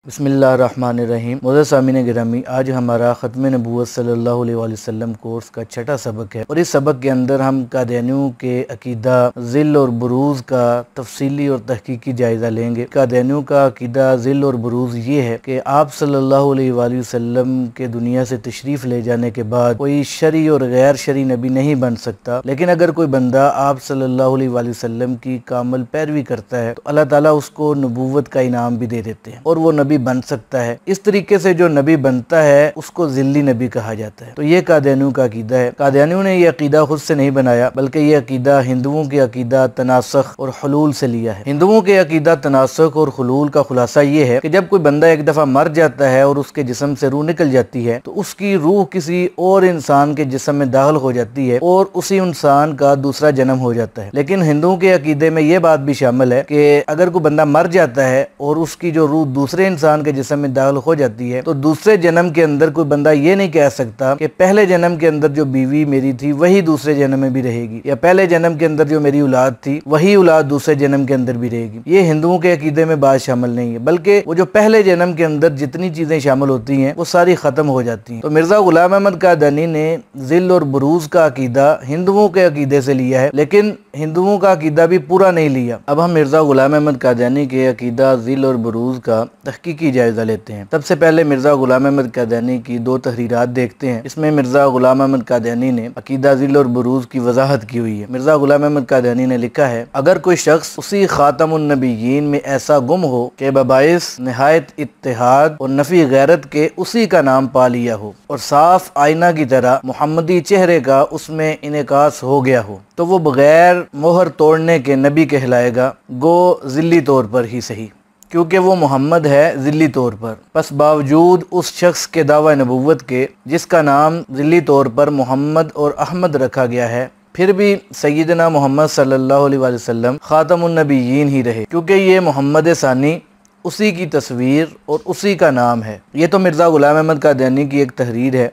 बिस्मिल्लाहिर्रहमानिर्रहीम। मोअज़्ज़ज़ सामीन गिरामी, आज हमारा ख़त्म नबूवत सल्लल्लाहु अलैहि वसल्लम कोर्स का छठा सबक है और इस सबक के अंदर हम कादियानियों के अकीदा, ज़िल और बुरूज़ का तफसीली और तहकीकी जायज़ा लेंगे। कादियानियों का अकीदा, ज़िल और बुरूज़ ये है कि आप सल्लल्लाहु अलैहि वसल्लम के दुनिया से तशरीफ़ ले जाने के बाद कोई शरी और गैर शरी नबी नहीं बन सकता, लेकिन अगर कोई बंदा आप सल्लल्लाहु अलैहि वसल्लम की कामल पैरवी करता है तो अल्लाह ताला उसको नबूवत का इनाम भी दे देते हैं और वो नबी बन सकता है। इस तरीके से जो नबी बनता है उसको ज़िल्ली नबी कहा जाता है। तो ये कादियानियों का अकीदा है। कादियानियों ने ये अकीदा खुद से नहीं बनाया, बल्कि ये अकीदा हिंदुओं के अकीदा तनासख और हुलूल से लिया है। हिंदुओं के अकीदा तनासख और हुलूल का खुलासा ये है कि जब कोई बंदा एक दफ़ा मर जाता है और उसके जिस्म से रूह निकल जाती है तो उसकी रूह किसी और इंसान के जिस्म में दाखिल हो जाती है और उसी इंसान का दूसरा जन्म हो जाता है। लेकिन हिंदुओं के अकीदे में ये बात भी शामिल है कि अगर कोई बंदा मर जाता है और उसकी जो रूह दूसरे इंसान के जिस्म में दाखिल हो जाती है तो दूसरे जन्म के अंदर कोई बंदा ये नहीं कह सकता कि पहले जन्म के अंदर जो बीवी मेरी थी वही दूसरे जन्म में भी रहेगी, या पहले जन्म के अंदर जो मेरी औलाद थी वही औलाद दूसरे जन्म के अंदर भी रहेगी। ये हिंदुओं के अकीदे में बात शामिल नहीं है, बल्कि वो जो पहले जन्म के अंदर जितनी चीजें शामिल होती हैं वो सारी खत्म हो जाती हैं। तो मिर्जा गुलाम अहमद कादियानी ने ज़िल और बुरूज का अकीदा हिंदुओं के अकीदे से लिया है, लेकिन हिंदुओं का अकीदा भी पूरा नहीं लिया। अब हम मिर्जा गुलाम अहमद कादियानी के अकीदा ज़िल और बुरूज का तहकीकी जायजा लेते हैं। सबसे पहले मिर्जा गुलाम अहमद कादियानी की दो तहरीरात देखते हैं। इसमें मिर्जा गुलाम अहमद कादियानी ने अकीदा ज़िल और बुरूज की वजाहत की हुई है। मिर्जा गुलाम अहमद कादियानी ने लिखा है, अगर कोई शख्स उसी खातमुन नबीयीन में ऐसा गुम हो कि बबाइस निहायत इत्तेहाद और नफी गैरत के उसी का नाम पा लिया हो और साफ आईना की तरह मुहम्मदी चेहरे का उसमें इनेकास हो गया हो, तो वो बगैर मोहर तोड़ने के नबी कहलाएगा, गो ज़िल्ली तौर पर ही सही, क्योंकि वो मोहम्मद है ज़िल्ली तौर पर। बस बावजूद उस शख्स के दावा नबुव्वत के जिसका नाम ज़िल्ली तौर पर मोहम्मद और अहमद रखा गया है, फिर भी सैयदना मोहम्मद सल्लल्लाहु अलैहि वसल्लम खातमुन नबीयीन ही रहे, क्योंकि ये मोहम्मद सानी उसी की तस्वीर और उसी का नाम है। ये तो मिर्ज़ा गुलाम अहमद कादियानी की एक तहरीर है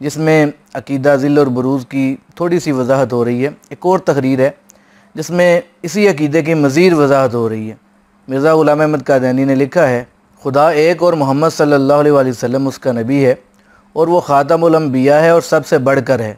जिसमें अकीदा ज़िल और बुरूज़ की थोड़ी सी वजाहत हो रही है। एक और तहरीर है जिसमें इसी अकीदे की मज़ीद वजाहत हो रही है। मिर्ज़ा गुलाम अहमद कादियानी ने लिखा है, खुदा एक और मोहम्मद सल्लल्लाहु अलैहि वसल्लम उसका नबी है और वो खातमुल अंबिया है और सबसे बढ़कर है,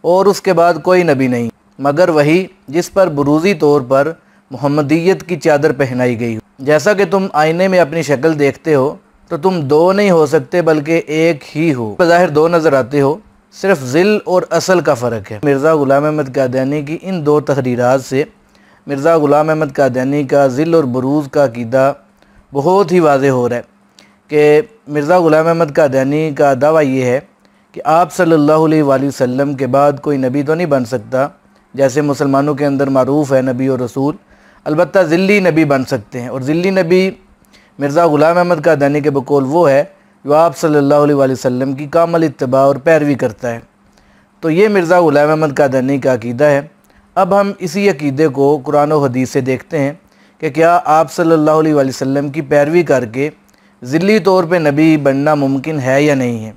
और उसके बाद कोई नबी नहीं मगर वही जिस पर बुरूज़ी तौर पर मोहम्मदियत की चादर पहनाई गई हो। जैसा कि तुम आईने में अपनी शक्ल देखते हो तो तुम दो नहीं हो सकते बल्कि एक ही हो। बज़ाहिर दो नज़र आते हो, सिर्फ ज़िल और असल का फ़र्क है। मिर्ज़ा गुलाम अहमद कादियानी की इन दो तहरीरात से मिर्ज़ा गुलाम अहमद कादियानी का ज़िल और बुरूज़ का अकीदा बहुत ही वाज़ेह हो रहा है कि मिर्ज़ा गुलाम अहमद कादियानी का दावा ये है कि आप सल्लल्लाहु अलैहि वसल्लम के बाद कोई नबी तो नहीं बन सकता, जैसे मुसलमानों के अंदर मारूफ़ है नबी और रसूल, अलबत्ता ज़िल्ली नबी बन सकते हैं। और ज़िल्ली नबी मिर्ज़ा गुलाम अहमद कादियानी के बकौल वो है जो आप सल्लल्लाहु अलैहि वसल्लम की कामल इत्तिबा और पैरवी करता है। तो ये मिर्ज़ा गुलाम अहमद कादियानी का अकीदा है। अब हम इसी अकीदे को कुरान और हदीस से देखते हैं कि क्या आप सल्लल्लाहु अलैहि वसल्लम की पैरवी करके ज़िल्ली तौर पे नबी बनना मुमकिन है या नहीं है।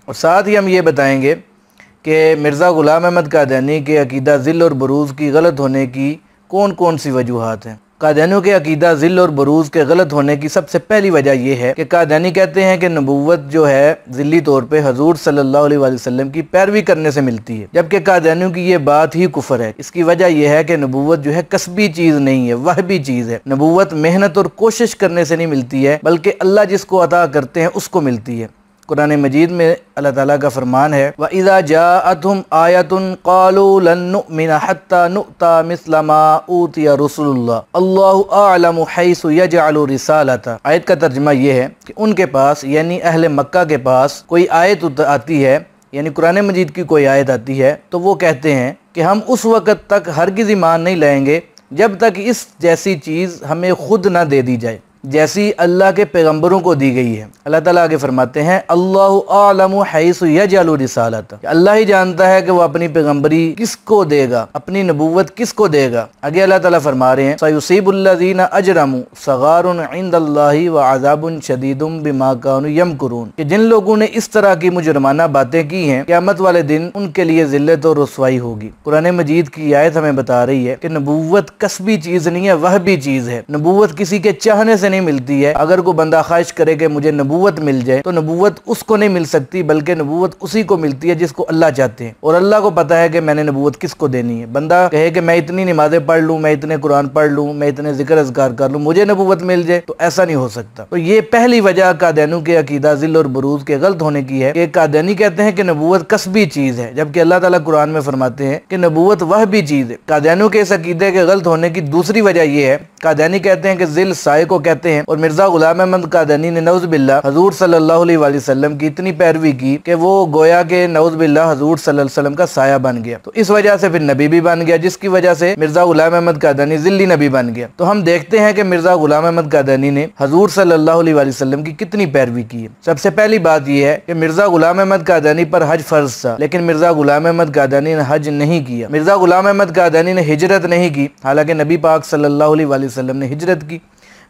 और साथ ही हम ये बताएंगे कि मिर्ज़ा गुलाम अहमद कादियानी के अकीदा ज़िल और बुरूज़ की गलत होने की कौन कौन सी वजूहात हैं। कादियानियों के अकीदा ज़िल और बुरूज़ के गलत होने की सबसे पहली वजह यह है कि कादियानी कहते हैं कि नबूवत जो है ज़िल्ली तौर पे हजूर सल्लल्लाहु अलैहि वसल्लम की पैरवी करने से मिलती है, जबकि कादियानियों की ये बात ही कुफर है। इसकी वजह यह है कि नबूवत जो है कसबी चीज़ नहीं है, वह भी चीज़ है। नबूवत मेहनत और कोशिश करने से नहीं मिलती है, बल्कि अल्लाह जिसको अता करते हैं उसको मिलती है। कुरान मजीद में अल्लाह ताला का फरमान है, व इज़ा जाअतहुम आयतुन क़ालू लन नुअमिना हत्ता नुअता मिस्ला मा ऊतिया रसूलुल्लाह अल्लाहु अअलमु हैसु यजअलु रिसालता। आयत का तर्जुमा ये है कि उनके पास यानी अहले मक्का के पास कोई आयत आती है, यानी कुरान मजीद की कोई आयत आती है, तो वो कहते हैं कि हम उस वक़्त तक हरगिज़ ईमान नहीं लाएंगे जब तक इस जैसी चीज़ हमें खुद ना दे दी जाए जैसी अल्लाह के पैगंबरों को दी गई है। अल्लाह ताला आगे फरमाते हैं, अल्लाहु अअलमु हैसु यजअलु रिसालता, अल्लाह ही जानता है कि वो अपनी पैगंबरी किसको देगा, अपनी नबूवत किसको देगा। आगे अल्लाह ताला फरमा रहे हैं, सयुसीबुल्लज़ीना अजरमु सगारुन इंदल्लाहि व अज़ाबुन शदीदुम बिमा कानू यमकुरून, कि जिन लोगों ने इस तरह की मुजरमाना बातें की हैं क़यामत वाले दिन उनके लिए ज़िल्लत और रुसवाई होगी। कुरान मजीद की आयत हमें बता रही है कि नबूवत कसबी चीज़ नहीं है, वह भी चीज़ है। नबूवत किसी के चाहने से नहीं मिलती है। अगर कोई बंदा ख्वाहिश करे कि मुझे नबूवत मिल जाए तो नबूवत उसको नहीं मिल सकती, बल्कि नबूवत उसी को मिलती है जिसको अल्लाह चाहते हैं। और अल्लाह को पता है कि मैंने नबूवत किसको देनी है। बंदा कहे कि मैं इतनी नमाजें पढ़ लूँ, मैं इतने कुरान पढ़ लूँ, मैं इतने जिक्र अज़कार कर लूँ, मुझे नबूवत मिल जाए, तो ऐसा नहीं हो सकता। तो ये पहली वजह कादियानियों के अकीदा ज़िल और बुरूज के गलत होने की है कि कादियानी कहते हैं कि नबूवत कसबी चीज़ है, जबकि अल्लाह ताला कुरान में फरमाते हैं कि नबूवत वह भी चीज़ है। कादियानियों के इस अकीदे के गलत होने की दूसरी वजह यह है, कादियानी कहते हैं कि ज़िल साए को कहते हैं, और मिर्जा गुलाम अहमद कादियानी ने नऊज़ बिल्लाह हजूर सल्लल्लाहु अलैहि वसल्लम की इतनी पैरवी की कि वो गोया के नऊज़ बिल्लाह हजूर सल्लल्लाहु अलैहि वसल्लम का साया बन गया। तो इस वजह से फिर नबी भी बन गया, जिसकी वजह से मिर्जा गुलाम अहमद कादियानी ज़िल्ली नबी बन गया। तो हम देखते हैं कि मिर्जा गुलाम अहमद कादियानी ने हजूर सल्लल्लाहु अलैहि वसल्लम की कितनी पैरवी की है। सबसे पहली बात यह है कि मिर्जा गुलाम अहमद कादियानी पर हज फर्ज था, लेकिन मिर्जा गुलाम अहमद कादियानी ने हज नहीं किया। मिर्जा गुलाम अहमद कादियानी ने हिजरत नहीं की, हालांकि नबी पाक सल्लल्लाहु अलैहि वसल्लम ने हिजरत की।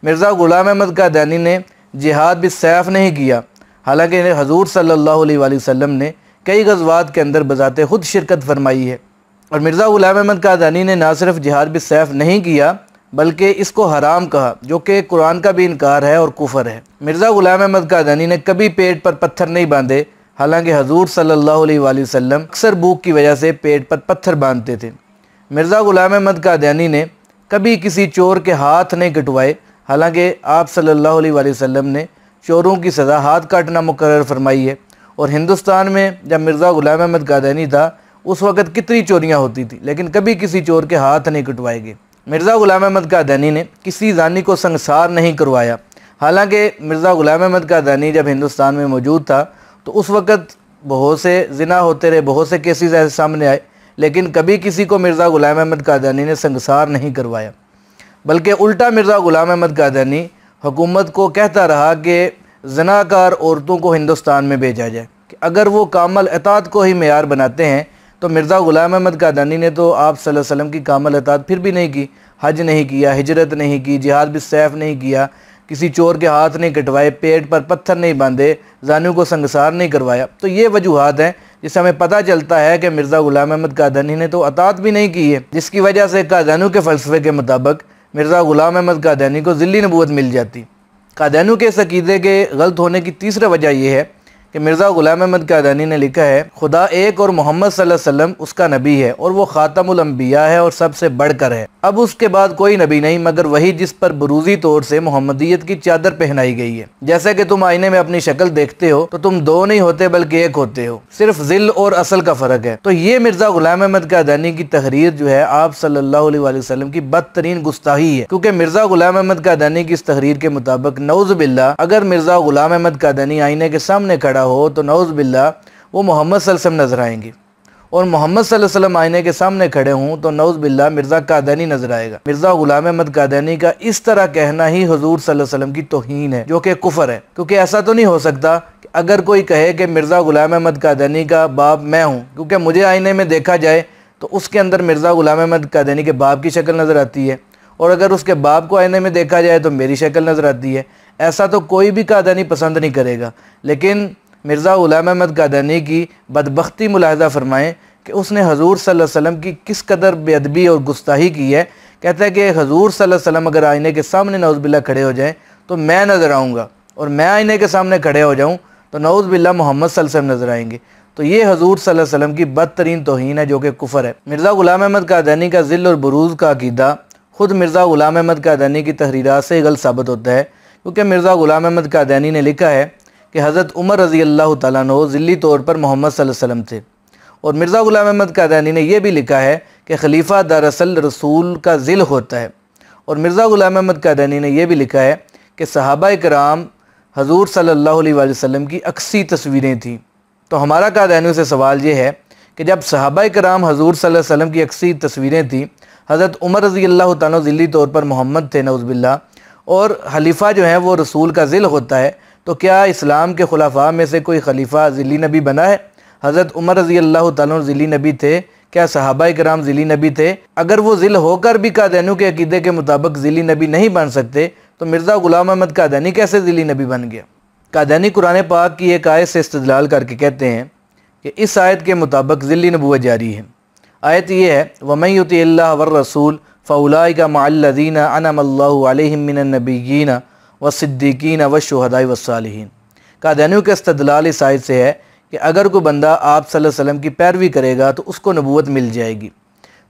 मिर्जा गुलाम अहमद कादियानी ने जिहाद भी सैफ नहीं किया, हालांकि हजूर सल्लल्लाहु अलैहि वसल्लम ने कई गज़वात के अंदर बजाते खुद शिरकत फरमाई है। और मिर्जा गुलाम अहमद कादियानी ने ना सिर्फ जिहाद भी सैफ नहीं किया, बल्कि इसको हराम कहा, जो कि कुरान का भी इनकार है और कुफर है। मिर्जा गुलाम अहमद कादियानी ने कभी पेट पर पत्थर नहीं बांधे, हालांकि हजूर सल्लल्लाहु अलैहि वसल्लम अक्सर भूख की वजह से पेट पर पत्थर बांधते थे। मिर्जा गुलाम अहमद कादियानी ने कभी किसी चोर के हाथ नहीं कटवाए, हालांकि आप सल्लल्लाहु अलैहि वसल्लम ने चोरों की सज़ा हाथ काटना मुकर्रर फरमाई है। और हिंदुस्तान में जब मिर्ज़ा गुलाम अहमद कादियानी था उस वक़्त कितनी चोरियाँ होती थी, लेकिन कभी किसी चोर के हाथ नहीं कटवाए गए। मिर्ज़ा गुलाम अहमद कादियानी ने किसी जानी को संसार नहीं करवाया, हालांकि मिर्ज़ा गुलाम अहमद कादियानी जब हिंदुस्तान में मौजूद था तो उस वक़्त बहुत से ज़िना होते रहे, बहुत से केसेस ऐसे सामने आए, लेकिन कभी किसी को मिर्ज़ा गुलाम अहमद कादियानी ने संसार नहीं करवाया। बल्कि उल्टा मिर्ज़ा गुलाम अहमद कादियानी हुकूमत को कहता रहा कि ज़नाकार औरतों को हिंदुस्तान में भेजा जाए, कि अगर वो कामल इताअत को ही मेयार बनाते हैं तो मिर्ज़ा गुलाम अहमद कादियानी ने तो आप सल्लल्लाहु अलैहि वसल्लम की कामल इताअत फिर भी नहीं की, हज नहीं किया, हिजरत नहीं की, जिहाद भी सैफ नहीं किया, किसी चोर के हाथ नहीं कटवाए, पेट पर पत्थर नहीं बांधे, जानियों को संसार नहीं करवाया। तो ये वजूहात हैं जिससे हमें पता चलता है कि मिर्ज़ा गुलाम अहमद कादियानी ने तो इताअत भी नहीं की है, जिसकी वजह से कादियानियों के फ़लसफ़े के मुताबिक मिर्ज़ा गुलाम अहमद कादियानी को ज़िल्ली नबूवत मिल जाती। कादियानियों के इस अक़ीदे के गलत होने की तीसरा वजह यह है कि मिर्ज़ा गुलाम अहमद कादियानी ने लिखा है खुदा एक और मोहम्मद सल्लल्लाहु अलैहि वसल्लम उसका नबी है और वो ख़ातमुल अंबिया है और सबसे बढ़कर है। अब उसके बाद कोई नबी नहीं मगर वही जिस पर बुरूज़ी तौर से मोहम्मदियत की चादर पहनाई गई है। जैसे कि तुम आईने में अपनी शक्ल देखते हो तो तुम दो नहीं होते बल्कि एक होते हो, सिर्फ ज़िल और असल का फ़र्क है। तो ये मिर्ज़ा गुलाम अहमद कादियानी की तहरीर जो है आप सल्लल्लाहु अलैहि वसल्लम की बदतरीन गुस्ताही है, क्योंकि मिर्ज़ा गुलाम अहमद कादियानी की इस तहरीर के मुताबिक नऊज़ बिल्लाह अगर मिर्ज़ा गुलाम अहमद कादियानी आईने के सामने खड़ा हो तो नऊज़ बिल्लाह वो मोहम्मद सल्लल्लाहु अलैहि वसल्लम नजर आएंगे, और मोहम्मद सल्लल्लाहु अलैहि वसल्लम आईने के सामने खड़े हों तो नऊज़ बिल्लाह मिर्ज़ा कादियानी नजर आएगा। मिर्ज़ा गुलाम अहमद कादियानी का इस तरह कहना ही हुज़ूर सल्लल्लाहु अलैहि वसल्लम की तौहीन है, जो कि कुफर है। क्योंकि ऐसा तो नहीं हो सकता कि अगर कोई कहे कि मिर्ज़ा गुलाम अहमद कादियानी का बाप मैं हूँ, क्योंकि मुझे आईने में देखा जाए तो उसके अंदर मिर्ज़ा गुलाम अहमद कादियानी के बाप की शक्ल नज़र आती है, और अगर उसके बाप को आईने में देखा जाए तो मेरी शक्ल नज़र आती है। ऐसा तो कोई भी कादियानी पसंद नहीं करेगा। लेकिन मिर्ज़ा गुलाम अहमद कादियानी की बदबख्ती मुलाहिज़ा फरमाएँ कि उसने हजूर सल्लल्लाहु अलैहि वसल्लम की किस कदर बेअदबी और गुस्ताही की है। कहता है कि हजूर सल्लल्लाहु अलैहि वसल्लम अगर आईने के सामने नऊज़ बिल्लाह खड़े हो जाएँ तो मैं नज़र आऊँगा, और मैं आईने के सामने खड़े हो जाऊँ तो नऊज़ बिल्लाह मोहम्मद सल्लल्लाहु अलैहि वसल्लम नज़र आएंगे। तो ये हजूर सल्लल्लाहु अलैहि वसल्लम की बदतरीन तौहीन है, जो कि कुफर है। मिर्ज़ा गुलाम अहमद कादियानी का ज़िल और बुरूज़ का अक़ीदा खुद मिर्ज़ा गुलाम अहमद कादियानी की तहरीरात से गलत साबित होता है, क्योंकि मिर्ज़ा गुलाम अहमद कादियानी ने लिखा है कि हज़रत उमर रज़ी अल्लाह तआला अन्हु ज़िल्ली तौर पर मोहम्मद सल्लल्लाहु अलैहि वसल्लम थे। और मिर्ज़ा गुलाम अहमद कादियानी ने यह भी लिखा है कि खलीफा दरअसल रसूल का ज़िल होता है। और मिर्ज़ा गुलाम अहमद कादियानी ने यह भी लिखा है कि सहाबा किराम हजूर सल्लल्लाहु अलैहि वसल्लम की अक्सी तस्वीरें थीं। तो हमारा कादियानियों से सवाल ये है कि जब सहाबा किराम हजूर सल्लल्लाहु अलैहि वसल्लम की अक्सी तस्वीरें थीं, हज़रत उमर रज़ी अल्लाह तआला अन्हु ज़िल्ली तौर पर मोहम्मद थे नऊज़ बिल्लाह, और खलीफा जो है वो रसूल का ज़िल होता है, तो क्या इस्लाम के खुलाफा में से कोई खलीफा ज़िल्ली नबी बना है? हज़रत उमर रज़ी अल्लाह तआला अन्हु ज़िल्ली नबी थे, क्या सहाबा किराम ज़िल्ली नबी थे? अगर वो ज़िल होकर भी कादियानियों के अक़ीदे के मुताबिक ज़िल्ली नबी नहीं बन सकते तो मिर्ज़ा गुलाम अहमद कादियानी कैसे ज़िल्ली नबी बन गया? कादियानी कुरान पाक की एक आयत से इस्तिदलाल करके कहते हैं कि इस आयत के मुताबिक ज़िल्ली नबूवत जारी है। आयत ये है वमन युतिइल्लाह वर रसूल फ़उलाइका मअल्लज़ीना अनअमल्लाहु अलैहिम मिनन नबिय्यीन व सिद्दीकीन व शुहदाई व सालिहीन। कादियानियों के इस्तदलाल इस आयत से है कि अगर कोई बंदा आप सल्लल्लाहु अलैहि वसल्लम की पैरवी करेगा तो उसको नबूवत मिल जाएगी।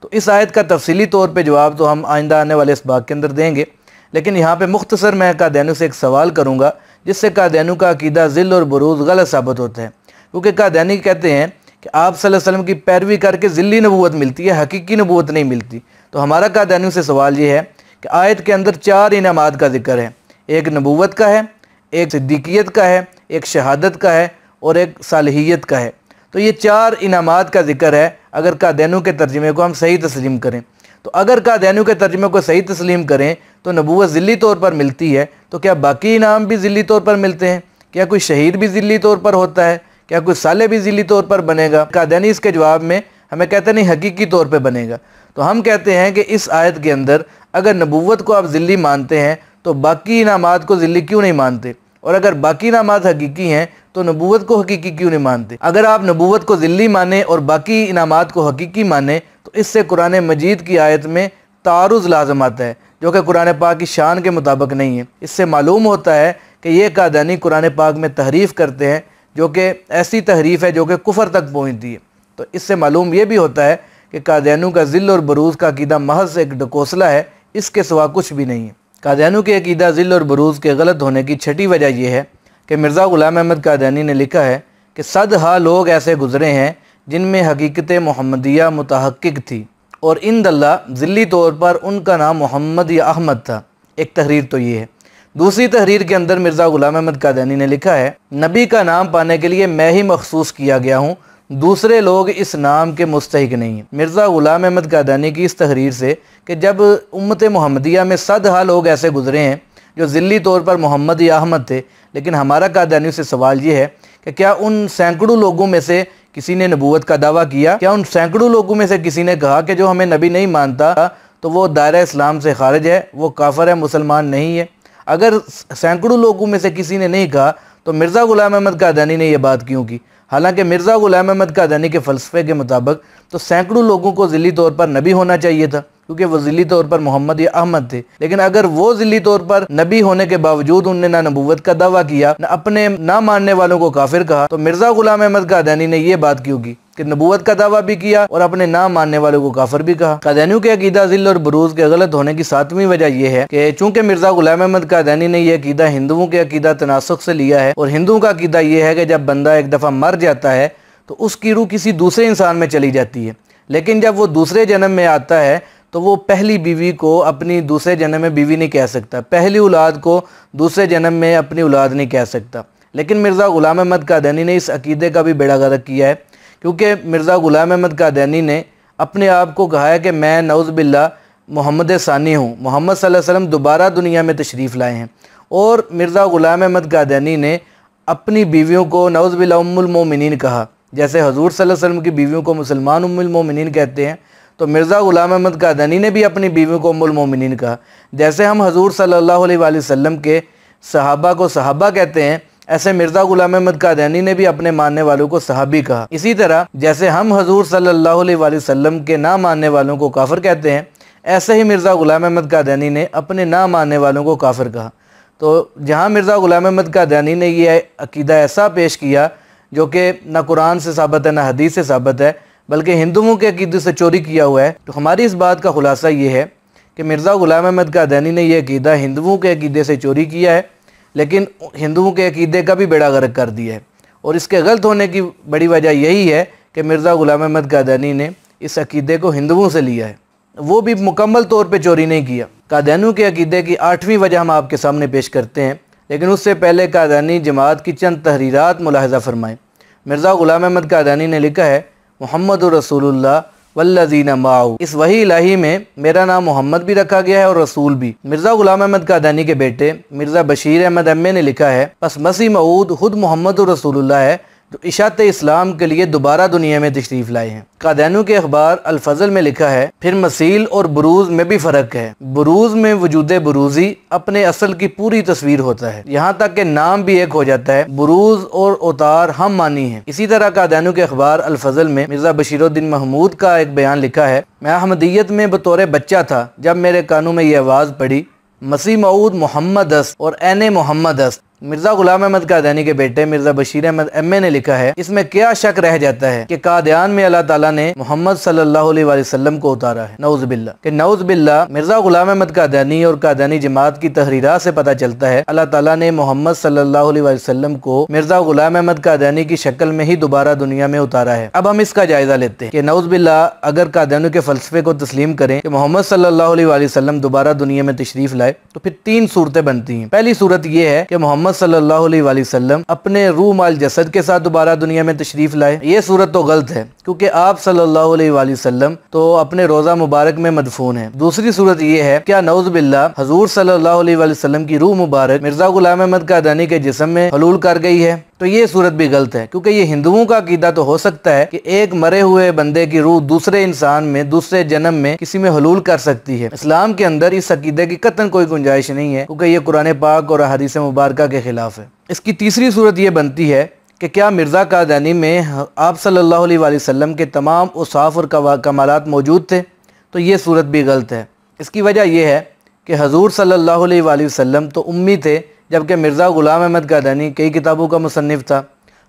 तो इस आयत का तफसीली तौर पे जवाब तो हम आइंदा आने वाले इस बाग के अंदर देंगे, लेकिन यहाँ पे मुख्तसर मैं कादियानियों से एक सवाल करूँगा जिससे कादियानियों का अकीदा ज़िल और बुरूज़ गलत साबित होता है। क्योंकि कादियानी कहते हैं कि आप सल्लल्लाहु अलैहि वसल्लम की पैरवी करके ज़िल्ली नबूवत मिलती है, हकीकी नबूवत नहीं मिलती। तो हमारा कादियानियों से सवाल ये है कि आयत के अंदर 4 इनामात का जिक्र है, एक नबूवत का है, एक सिद्दीकियत का है, एक शहादत का है और एक सालिहियत का है। तो ये 4 इनामात का जिक्र है अगर कादियानियों के तर्जुमे को हम सही तस्लीम करें। तो अगर कादियानियों के तर्जुमे को सही तस्लीम करें तो नबूवत ज़िल्ली तौर पर मिलती है, तो क्या बाकी इनाम भी ज़िल्ली तौर पर मिलते हैं? क्या कोई शहीद भी ज़िल्ली तौर पर होता है? क्या कोई साले भी ज़िल्ली तौर पर बनेगा? कादियानी इसके जवाब में हमें कहते नहीं, हकीकी तौर पर बनेगा। तो हम कहते हैं कि इस आयत के अंदर अगर नबूवत को आप ज़िल्ली मानते हैं तो बाकी इनामात को ज़िल्ली क्यों नहीं मानते? और अगर बाकी इनामात हकीकी हैं तो नबूवत को हकीकी क्यों नहीं मानते? अगर आप नबूवत को ज़िल्ली माने और बाकी इनामात को हकीकी माने तो इससे कुरान मजीद की आयत में तारुज़ लाज़िम आता है, जो कि कुरान पाक की शान के मुताबिक नहीं है। इससे मालूम होता है कि ये कादियानी कुरान पाक में तहरीफ़ करते हैं, जो कि ऐसी तहरीफ़ है जो कि कुफर तक पहुँचती है। तो इससे मालूम ये भी होता है कि कादियानियों का ज़िल और बरूज़ का अकीदा महज एक ढकोसला है, इसके सिवा कुछ भी नहीं है। कादियानियों के अकीदा ज़िल और बरूज़ के गलत होने की छठी वजह यह है कि मिर्ज़ा ग़ुलाम अहमद कादियानी ने लिखा है कि सदहा लोग ऐसे गुज़रे हैं जिनमें हकीकत मुहम्मदिया मुतहक्किक थी और इंदल्लाह ज़िल्ली तौर पर उनका नाम मोहम्मद या अहमद था। एक तहरीर तो ये है। दूसरी तहरीर के अंदर मिर्ज़ा ग़ुलाम अहमद कादियानी ने लिखा है, नबी का नाम पाने के लिए मैं ही मखसूस किया गया हूँ, दूसरे लोग इस नाम के मुस्तहिक नहीं हैं। मिर्ज़ा ग़ुलाम अहमद कादियानी की इस तहरीर से कि जब उम्मत मुहम्मदिया में सदहा लोग ऐसे गुज़रे हैं जो ज़िल्ली तौर पर मोहम्मद या अहमद थे, लेकिन हमारा कादियानियों से सवाल ये है कि क्या उन सैकड़ों लोगों में से किसी ने नबूवत का दावा किया? क्या उन सैकड़ों लोगों में से किसी ने कहा कि जो हमें नबी नहीं मानता तो वो दायरा इस्लाम से खारिज है, वो काफिर है, मुसलमान नहीं है? अगर सैकड़ों लोगों में से किसी ने नहीं कहा तो मिर्ज़ा ग़ुलाम अहमद कादियानी ने यह बात क्यों की? हालांकि मिर्ज़ा ग़ुलाम अहमद कादियानी के फ़लसफ़े के मुताबिक तो सैकड़ों लोगों को ज़िल्ली तौर पर नबी होना चाहिए था, क्योंकि वो ज़िल्ली तौर पर मोहम्मद या अहमद थे। लेकिन अगर वो ज़िल्ली तौर पर नबी होने के बावजूद उनने ना नबूवत का दावा किया, ना अपने ना मानने वालों को काफिर कहा, तो मिर्ज़ा ग़ुलाम अहमद कादियानी ने ये बात क्यों की कि नबूवत का दावा भी किया और अपने ना मानने वालों को काफिर भी कहा? कादियानियों के अकीदा ज़िल और बरूज़ के गलत होने की 7वीं वजह यह है कि चूँकि मिर्ज़ा ग़ुलाम अहमद कादियानी ने यह अकीदा हिंदुओं के अकीदा तनासुख से लिया है, और हिंदुओं का अकीदा यह है कि जब बंदा एक दफ़ा मर जाता है तो उसकी रूह किसी दूसरे इंसान में चली जाती है, लेकिन जब वो दूसरे जन्म में आता है तो वो पहली बीवी को अपनी दूसरे जन्म में बीवी नहीं कह सकता, पहली औलाद को दूसरे जन्म में अपनी औलाद नहीं कह सकता। लेकिन मिर्ज़ा ग़ुलाम अहमद कादियानी ने इस अकीदे का भी बेड़ा गर्क किया है, क्योंकि मिर्ज़ा ग़ुलाम अहमद कादियानी ने अपने आप को कहा है कि मैं नऊज़ बिल्लाह मोहम्मद सानी हूँ, मोहम्मद सल्लल्लाहु अलैहि वसल्लम दोबारा दुनिया में तशरीफ़ लाए हैं। और मिर्ज़ा ग़ुलाम अहमद कादियानी ने अपनी बीवियों को नऊज़ बिल्लाह उम्मुल मोमिनीन कहा, जैसे हजूर सल्लल्लाहु अलैहि वसल्लम की बीवियों को मुसलमान उम्मुल मोमिनीन कहते हैं, तो मिर्ज़ा ग़ुलाम अहमद कादियानी ने भी अपनी बीवियों को उम्मुल मोमिनीन कहा। जैसे हम हजूर सल्लल्लाहु अलैहि वसल्लम के सहाबा को सहाबा कहते हैं, ऐसे मिर्ज़ा ग़ुलाम अहमद कादियानी ने भी अपने मानने वालों को सहाबी कहा। इसी तरह जैसे हम हजूर सल्लल्लाहु अलैहि वसल्लम के ना मानने वालों को काफिर कहते हैं, ऐसे ही मिर्ज़ा ग़ुलाम अहमद कादियानी ने अपने ना मानने वालों को काफिर कहा। तो जहाँ मिर्ज़ा ग़ुलाम अहमद कादियानी ने यह अकीदा ऐसा पेश किया जो कि ना कुरान से साबित है ना हदीस से साबित है, बल्कि हिंदुओं के अकीदे से चोरी किया हुआ है, तो हमारी इस बात का खुलासा ये है कि मिर्ज़ा ग़ुलाम अहमद कादियानी ने यह अकीदा हिंदुओं के अकीदे से चोरी किया है, लेकिन हिंदुओं के अकीदे का भी बेड़ा गर्क कर दिया है। और इसके गलत होने की बड़ी वजह यही है कि मिर्ज़ा ग़ुलाम अहमद कादियानी ने इस अकीदे को हिंदुओं से लिया है, वो भी मुकम्मल तौर पर चोरी नहीं किया। कादियानियों के अकीदे की 8वीं वजह हम आपके सामने पेश करते हैं, लेकिन उससे पहले कादियानी जमात की चंद तहरीरात मुलाहज़ा फरमाएँ। मिर्ज़ा ग़ुलाम अहमद कादियानी ने लिखा है, मुहम्मदुर रसूलुल्लाह वल्लज़ीना माअहू, इस वही इलाही में मेरा नाम मोहम्मद भी रखा गया है और रसूल भी। मिर्ज़ा ग़ुलाम अहमद कादियानी के बेटे मिर्ज़ा बशीर अहमद अम्मे ने लिखा है, बस मसीह मऊद खुद मोहम्मदुर रसूलुल्लाह है जो इशात इस्लाम के लिए दोबारा दुनिया में तशरीफ़ लाए हैं। कादियानियों के अखबार अल फज़ल में लिखा है, फिर मसील और बुरूज़ में भी फ़र्क है। बुरूज़ में वजूद बुरूज़ी अपने असल की पूरी तस्वीर होता है, यहाँ तक कि नाम भी एक हो जाता है, बुरूज़ और उतार हम मानी है। इसी तरह कादियानियों के अखबार अल फज़ल में मिर्ज़ा बशीरुद्दीन महमूद का एक बयान लिखा है, मैं अहमदियत में बतौर बच्चा था, जब मेरे कानों में ये आवाज़ पड़ी, मसीह मऊद मोहम्मद अस्त और एन मोहम्मद अस्त। मिर्ज़ा गुलाम अहमद कादियानी के बेटे मिर्ज़ा बशीर अहमद एम.ए. ने लिखा है, इसमें क्या शक रह जाता है कि कादियान में अल्लाह ताला ने मोहम्मद सल्लल्लाहु अलैहि वसल्लम को उतारा है। नऊज़ बिल्लाह कि नऊज़ बिल्लाह। मिर्ज़ा गुलाम अहमद कादियानी और कादियानी जमात की तहरीरात से पता चलता है अल्लाह ताला ने मोहम्मद सल्लल्लाहु अलैहि वसल्लम को मिर्ज़ा गुलाम अहमद कादियानी की शक्ल में ही दोबारा दुनिया में उतारा है। अब हम इसका जायजा लेते हैं कि नऊज़ बिल्लाह अगर कादियानियों के फलसफे को तस्लीम करें कि मोहम्मद सल्लल्लाहु अलैहि वसल्लम दोबारा दुनिया में तशरीफ लाए तो फिर तीन सूरतें बनती हैं। पहली सूरत यह है कि मोहम्मद सल्लल्लाहु अलैहि वसल्लम अपने रूह माल जसद के साथ दोबारा दुनिया में तशरीफ लाए। ये सूरत तो गलत है क्योंकि आप सल्लल्लाहु अलैहि वसल्लम तो अपने रोजा मुबारक में मदफून है। दूसरी सूरत ये है, क्या नऊज़ बिल्लाह हजूर सल्लल्लाहु अलैहि वसल्लम की रूह मुबारक मिर्ज़ा गुलाम अहमद कादियानी के जिस्म में हलूल कर गई है? तो ये सूरत भी गलत है क्योंकि ये हिंदुओं का अकीदा तो हो सकता है कि एक मरे हुए बंदे की रूह दूसरे इंसान में दूसरे जन्म में किसी में हलूल कर सकती है। इस्लाम के अंदर इस अकीदे की कतन कोई गुंजाइश नहीं है क्योंकि ये कुरान पाक और हदीस मुबारक के खिलाफ है। इसकी तीसरी सूरत ये बनती है कि क्या मिर्ज़ा कादियानी में आप सल्लल्लाहु अलैहि वसल्लम के तमाम औसाफ और कमालात मौजूद थे? तो ये सूरत भी गलत है। इसकी वजह यह है कि हजूर सल्लल्लाहु अलैहि वसल्लम तो उम्मी थे जबकि मिर्ज़ा गुलाम अहमद कादियानी कई किताबों का मुसन्निफ था।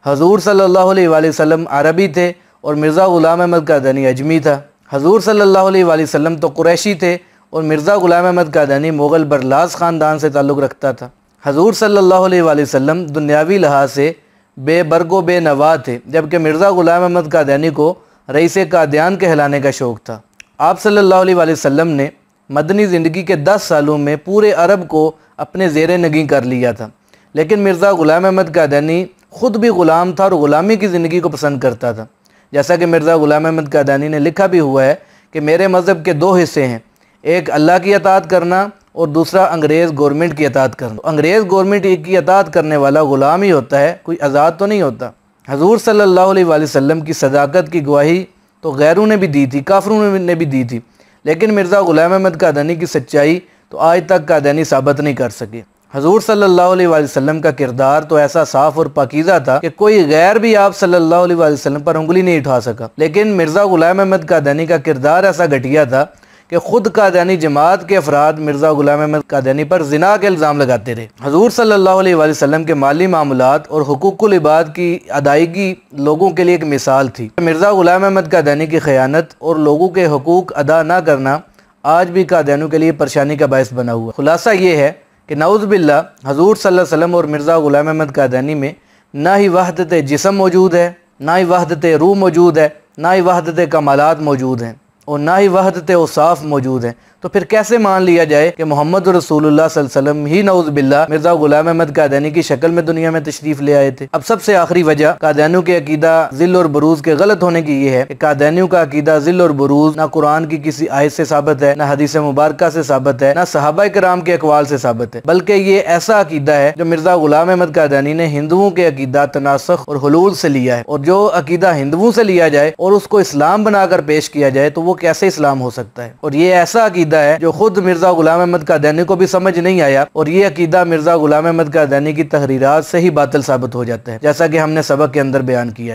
हजूर सल्लल्लाहु अलैहि वसल्लम अरबी थे और मिर्ज़ा गुलाम अहमद कादियानी अजमी था। हजूर सल्लल्लाहु अलैहि वसल्लम तो कुरैशी थे और मिर्ज़ा गुलाम अहमद कादियानी मुग़ल बरलास ख़ानदान से ताल्लुक़ रखता था। हजूर सल्लल्लाहु अलैहि वसल्लम दुनियावी लिहाज से बेबरगो बेनवा थे जबकि मिर्ज़ा गुलाम अहमद कादियानी को रईस कादियान कहलाने का शौक़ था। आप सल्लल्लाहु अलैहि वसल्लम ने मदनी ज़िंदगी के 10 सालों में पूरे अरब को अपने ज़ेरे नगी कर लिया था, लेकिन मिर्ज़ा गुलाम अहमद कादियानी ख़ुद भी ग़ुलाम था और ग़ुलामी की ज़िंदगी को पसंद करता था। जैसा कि मिर्ज़ा गुलाम अहमद कादियानी ने लिखा भी हुआ है कि मेरे मज़हब के 2 हिस्से हैं, एक अल्लाह की अताअत करना और दूसरा अंग्रेज़ गवर्नमेंट की अताअत करना। अंग्रेज़ गवर्नमेंट की अताअत करने वाला ग़ुलाम ही होता है, कोई आज़ाद तो नहीं होता। हजूर सल्लल्लाहु अलैहि वसल्लम की सदाकत की गवाही तो गैरों ने भी दी थी, काफिरों ने भी दी थी, लेकिन मिर्ज़ा गुलाम अहमद कादियानी की सच्चाई तो आज तक कादियानी साबित नहीं कर सके। हजूर सल्लल्लाहु अलैहि वसल्लम का किरदार तो ऐसा साफ़ और पाकीज़ा था कि कोई गैर भी आप सल्लल्लाहु अलैहि वसल्लम पर उंगली नहीं उठा सका, लेकिन मिर्ज़ा गुलाम अहमद कादियानी का किरदार ऐसा घटिया था कि खुद कादियानी जमात के अफराद मिर्ज़ा गुलाम अहमद कादियानी पर ज़िना के इल्ज़ाम लगाते रहे। हजूर सल्लल्लाहु अलैहि वसल्लम के माली मामलात और हुकूकुल इबाद की अदायगी लोगों के लिए एक मिसाल थी। मिर्ज़ा गुलाम अहमद कादियानी की ख़यानत और लोगों के हुकूक अदा न करना आज भी कादियानियों के लिए परेशानी का बायस बना हुआ। खुलासा ये है कि नऊज़ बिल्लाह हजूर सल्लल्लाहु अलैहि वसल्लम और मिर्ज़ा गुलाम अहमद कादियानी में ना ही वहदत जिस्म मौजूद है, ना ही वहदत रूह मौजूद है, ना ही वहदत कमालात मौजूद हैं और ना ही वहदत औसाफ मौजूद है। तो फिर कैसे मान लिया जाए कि मोहम्मद रसूलुल्लाह सल्लल्लाहु अलैहि वसल्लम ही नऊज़ बिल्लाह मिर्ज़ा गुलाम अहमद कादियानी की शक्ल में दुनिया में तशरीफ़ ले आए थे? अब सबसे आखिरी वजह कादियानियों के अकीदा ज़िल और बुरूज़ के गलत होने की ये है कि कादियानियों का अकीदा ज़िल और बुरूज़ ना कुरान की किसी आयत से साबित है, ना हदीस मुबारक से साबित है, ना सहाबा किराम के अक़वाल से साबित है, बल्कि ये ऐसा अकीदा है जो मिर्ज़ा गुलाम अहमद कादियानी ने हिंदुओं के अकीदा तनासुख और हुलूल से लिया है। और जो अकीदा हिंदुओं से लिया जाए और उसको इस्लाम बनाकर पेश किया जाए तो वो कैसे इस्लाम हो सकता है? और ये ऐसा अकीदा है जो खुद मिर्ज़ा गुलाम अहमद कादियानी को भी समझ नहीं आया और ये अकीदा मिर्ज़ा गुलाम अहमद कादियानी की तहरीरात से ही बातिल साबित हो जाता है, जैसा कि हमने सबक के अंदर बयान किया है।